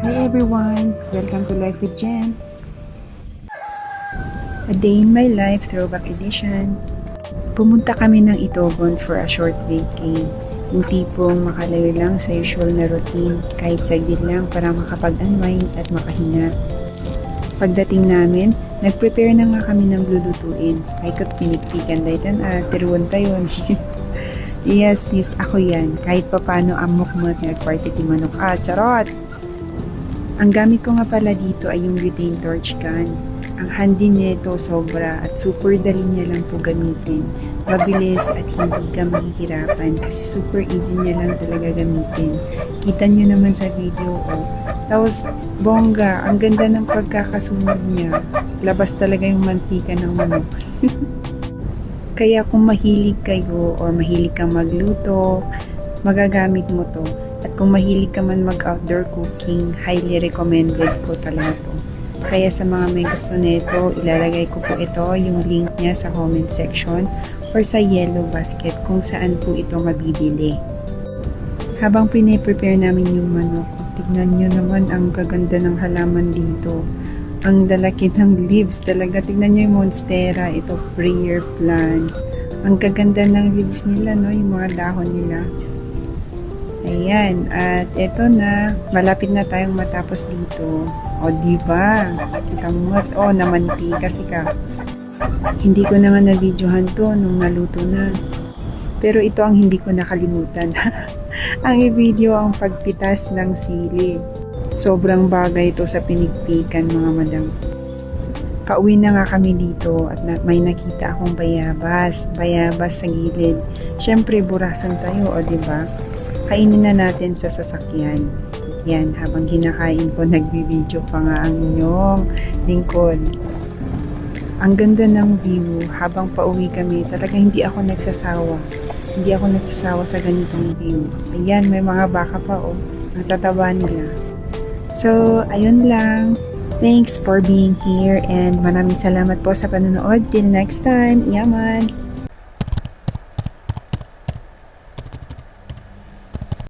Hi everyone! Welcome to Life with Jen. A Day in My Life Throwback Edition. Pumunta kami ng Itogon for a short vacay. Yung tipong makalayo lang sa usual na routine, kahit saglit lang para makapag-unwind at makahinga. Pagdating namin, nag-prepare na nga kami ng lulutuin. Ay kot pinikpikan daytan tiruan tayo. Yes, ako yan. Kahit papano amok mo at nagparty ti manok. Charot! Ang gamit ko nga pala dito ay yung butane torch can. Ang handy nito sobra at super dali niya lang po gamitin. Mabilis at hindi ka mahihirapan kasi super easy niya lang talaga gamitin. Kita nyo naman sa video ko. Tapos bongga, ang ganda ng pagkakasunod niya. Labas talaga yung mantika ng manok. Kaya kung mahilig kayo or mahilig kang magluto, magagamit mo to. At kung mahilig ka man mag-outdoor cooking, highly recommended ko talaga to. Kaya sa mga may gusto nito, ilalagay ko po ito, yung link niya sa comment section or sa yellow basket kung saan po ito mabibili. Habang pine-prepare namin yung manok, tignan nyo naman ang gaganda ng halaman dito. Ang lalaki ng leaves talaga. Tignan nyo yung monstera, ito prayer plant. Ang gaganda ng leaves nila, no? Yung mga dahon nila. Ayan, at eto na, malapit na tayong matapos dito. O, diba? Kita mo, namanti kasi ka. Hindi ko na nga na-videohan to nung naluto na. Pero ito ang hindi ko nakalimutan. Ang i-video ang pagpitas ng sili. Sobrang bagay ito sa pinigpikan, mga madam. Pauwi na nga kami dito at may nakita akong bayabas sa gilid. Syempre, burasan tayo, o diba? Kainin na natin sa sasakyan. Yan, habang kinakain ko, nagbibideo pa nga ang inyong lingkod. Ang ganda ng view, habang pauwi kami, talaga hindi ako nagsasawa. Hindi ako nagsasawa sa ganitong view. Ayan, may mga baka pa, ang tataba nila. So, ayun lang. Thanks for being here and maraming salamat po sa panonood. Till next time, yaman!